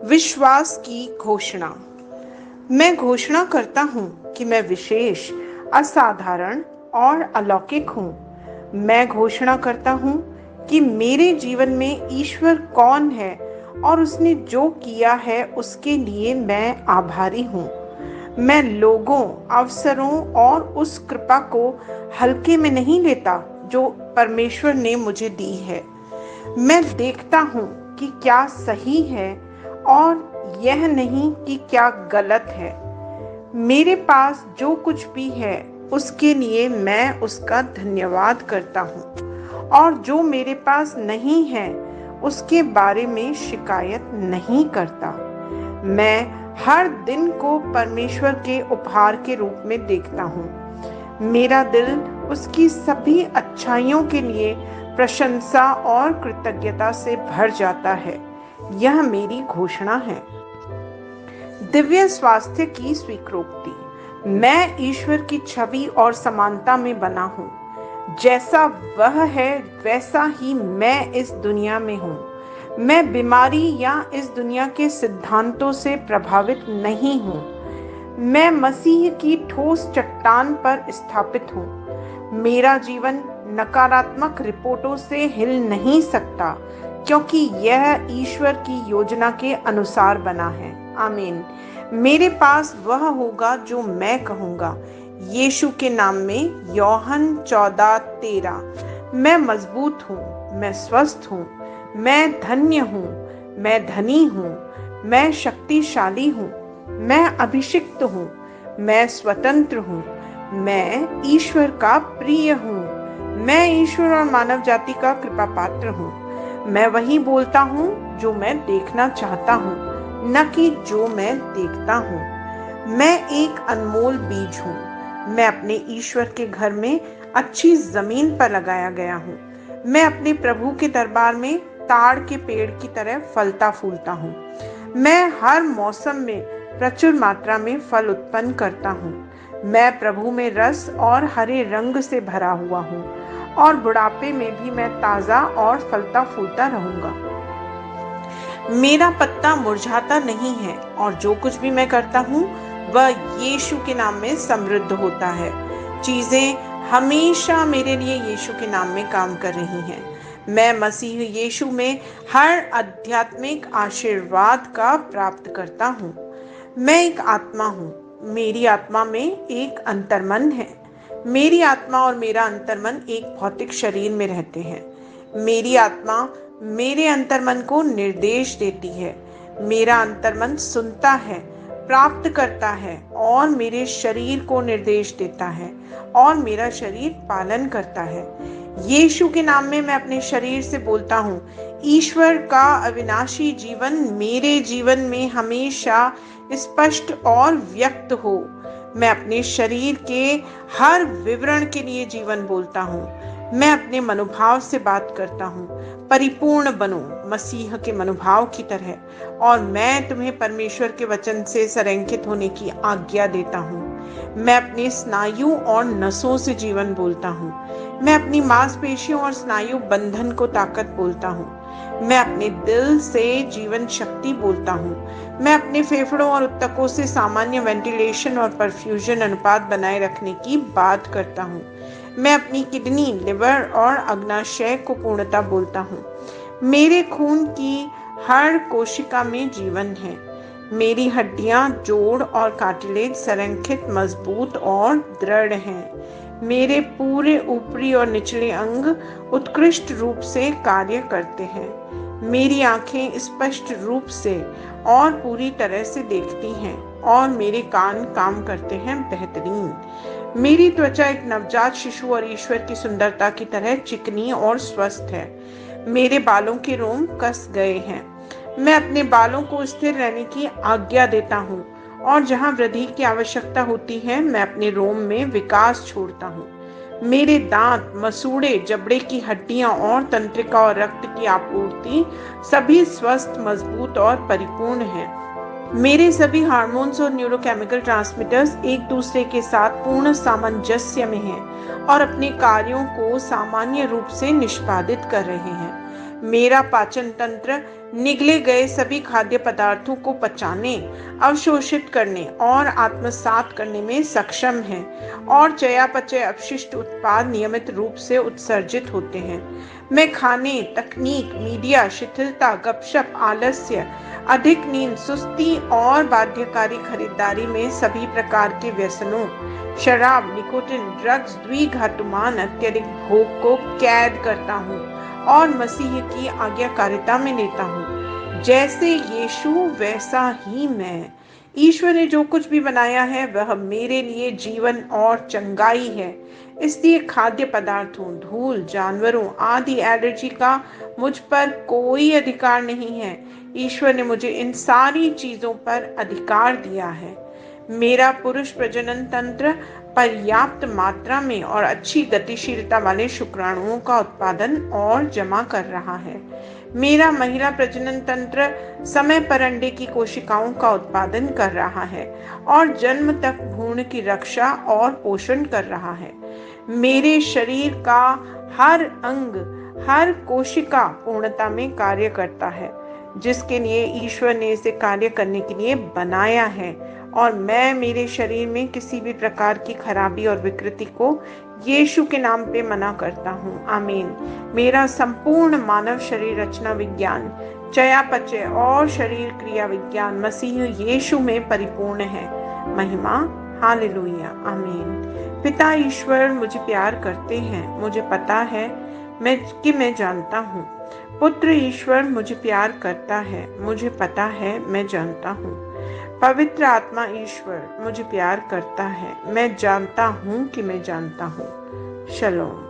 विश्वास की घोषणा। मैं घोषणा करता हूँ कि मैं विशेष, असाधारण और अलौकिक हूँ। मैं घोषणा करता हूँ कि मेरे जीवन में ईश्वर कौन है और उसने जो किया है उसके लिए मैं आभारी हूँ। मैं लोगों, अवसरों और उस कृपा को हल्के में नहीं लेता जो परमेश्वर ने मुझे दी है। मैं देखता हूँ कि क्या सही है और यह नहीं कि क्या गलत है। मेरे पास जो कुछ भी है उसके लिए मैं उसका धन्यवाद करता हूँ, और जो मेरे पास नहीं है उसके बारे में शिकायत नहीं करता। मैं हर दिन को परमेश्वर के उपहार के रूप में देखता हूँ। मेरा दिल उसकी सभी अच्छाइयों के लिए प्रशंसा और कृतज्ञता से भर जाता है। यह मेरी घोषणा है। दिव्य स्वास्थ्य की स्वीकृति। मैं ईश्वर की छवि और समानता में बना हूँ। जैसा वह है वैसा ही मैं इस दुनिया में हूँ। मैं बीमारी या इस दुनिया के सिद्धांतों से प्रभावित नहीं हूँ। मैं मसीह की ठोस चट्टान पर स्थापित हूँ। मेरा जीवन नकारात्मक रिपोर्टों से हिल नहीं सकता, क्योंकि यह ईश्वर की योजना के अनुसार बना है। आमीन। मेरे पास वह होगा जो मैं कहूँगा। यीशु के नाम में। यूहन्ना 14:13। मैं मजबूत हूँ, मैं स्वस्थ हूँ, मैं धन्य हूँ, मैं धनी हूँ, मैं शक्तिशाली हूँ, मैं अभिषिक्त हूँ, मैं स्वतंत्र हूँ, मैं ईश्वर का प्रिय हूँ, मैं ईश्वर और मानव जाति का कृपा पात्र हूँ। मैं वही बोलता हूँ जो मैं देखना चाहता हूँ, न कि जो मैं देखता हूँ। मैं एक अनमोल बीज हूँ। मैं अपने ईश्वर के घर में अच्छी जमीन पर लगाया गया हूँ। मैं अपने प्रभु के दरबार में ताड़ के पेड़ की तरह फलता फूलता हूँ। मैं हर मौसम में प्रचुर मात्रा में फल उत्पन्न करता हूँ। मैं प्रभु में रस और हरे रंग से भरा हुआ हूँ, और बुढ़ापे में भी मैं ताजा और फलता फूलता रहूंगा। मेरा पत्ता मुरझाता नहीं है, और जो कुछ भी मैं करता हूँ वह यीशु के नाम में समृद्ध होता है। चीजें हमेशा मेरे लिए यीशु के नाम में काम कर रही हैं। मैं मसीह यीशु में हर आध्यात्मिक आशीर्वाद का प्राप्त करता हूँ। मैं एक आत्मा हूँ। मेरी आत्मा में एक अंतर्मन है। मेरी आत्मा और मेरा अंतर्मन एक भौतिक शरीर में रहते हैं। मेरी आत्मा मेरे अंतर्मन को निर्देश देती है। मेरा अंतर्मन सुनता है, प्राप्त करता है और मेरे शरीर को निर्देश देता है, और मेरा शरीर पालन करता है। यीशु के नाम में मैं अपने शरीर से बोलता हूँ, ईश्वर का अविनाशी जीवन मेरे जीवन में हमेशा स्पष्ट और व्यक्त हो। मैं अपने शरीर के हर विवरण के लिए जीवन बोलता हूँ। मैं अपने मनोभाव से बात करता हूँ, परिपूर्ण बनो मसीह के मनोभाव की तरह, और मैं तुम्हें परमेश्वर के वचन से संरेखित होने की आज्ञा देता हूँ। मैं अपने स्नायु और नसों से जीवन बोलता हूँ। मैं अपनी मांसपेशियों और स्नायु बंधन को ताकत बोलता हूँ। मैं अपने दिल से जीवन शक्ति बोलता हूँ। मैं अपने फेफड़ों और ऊतकों से सामान्य वेंटिलेशन और परफ्यूजन अनुपात बनाए रखने की बात करता हूँ। मैं अपनी किडनी, लिवर और अग्नाशय को पूर्णता बोलता हूँ। मेरे खून की हर कोशिका में जीवन है। मेरी हड्डियां, जोड़ और कार्टिलेज संरेखित, मजबूत और दृढ़ हैं। मेरे पूरे ऊपरी और निचले अंग उत्कृष्ट रूप से कार्य करते हैं। मेरी आंखें स्पष्ट रूप से और पूरी तरह से देखती हैं, और मेरे कान काम करते हैं बेहतरीन। मेरी त्वचा एक नवजात शिशु और ईश्वर की सुंदरता की तरह चिकनी और स्वस्थ है। मेरे बालों के रोम कस गए हैं। मैं अपने बालों को स्थिर रहने की आज्ञा देता हूँ, और जहाँ वृद्धि की आवश्यकता होती है मैं अपने रोम में विकास छोड़ता हूँ। मेरे दांत, मसूड़े, जबड़े की हड्डियां और तंत्रिका और रक्त की आपूर्ति सभी स्वस्थ, मजबूत और परिपूर्ण हैं। मेरे सभी हार्मोन्स और न्यूरोकेमिकल ट्रांसमीटर्स एक दूसरे के साथ पूर्ण सामंजस्य में हैं और अपने कार्यों को सामान्य रूप से निष्पादित कर रहे हैं। मेरा पाचन तंत्र निगले गए सभी खाद्य पदार्थों को पचाने, अवशोषित करने और आत्मसात करने में सक्षम है और चयापचय अपशिष्ट उत्पाद नियमित रूप से उत्सर्जित होते हैं। मैं खाने, तकनीक, मीडिया, शिथिलता, गपशप, आलस्य, अधिक नींद, सुस्ती और बाध्यकारी खरीदारी में सभी प्रकार के व्यसनों, शराब, निकोटिन, ड्रग्स, द्विघातुमान अत्यधिक भोग को कैद करता हूँ और मसीह की आज्ञाकारिता में लेता हूँ। जैसे यीशु वैसा ही मैं। ईश्वर ने जो कुछ भी बनाया है वह मेरे लिए जीवन और चंगाई है। इसलिए खाद्य पदार्थों, धूल, जानवरों आदि एलर्जी का मुझ पर कोई अधिकार नहीं है। ईश्वर ने मुझे इन सारी चीजों पर अधिकार दिया है। मेरा पुरुष प्रजनन तंत्र पर्याप्त मात्रा में और अच्छी गतिशीलता वाले शुक्राणुओं का उत्पादन और जमा कर रहा है। मेरा महिला प्रजनन तंत्र समय पर अंडे की कोशिकाओं का उत्पादन कर रहा है और जन्म तक भ्रूण की रक्षा और पोषण कर रहा है। मेरे शरीर का हर अंग, हर कोशिका पूर्णता में कार्य करता है, जिसके लिए ईश्वर ने इसे कार्य करने के लिए बनाया है। और मैं मेरे शरीर में किसी भी प्रकार की खराबी और विकृति को यीशु के नाम पे मना करता हूँ। आमीन। मेरा संपूर्ण मानव शरीर रचना विज्ञान, चयापचय और शरीर क्रिया विज्ञान मसीह यीशु में परिपूर्ण है। महिमा, हालेलुया, आमीन। पिता ईश्वर मुझे प्यार करते हैं, मुझे पता है मैं जानता हूँ। पुत्र ईश्वर मुझे प्यार करता है, मुझे पता है, मैं जानता हूँ। पवित्र आत्मा ईश्वर मुझे प्यार करता है, मैं जानता हूँ कि मैं जानता हूँ। शलोम।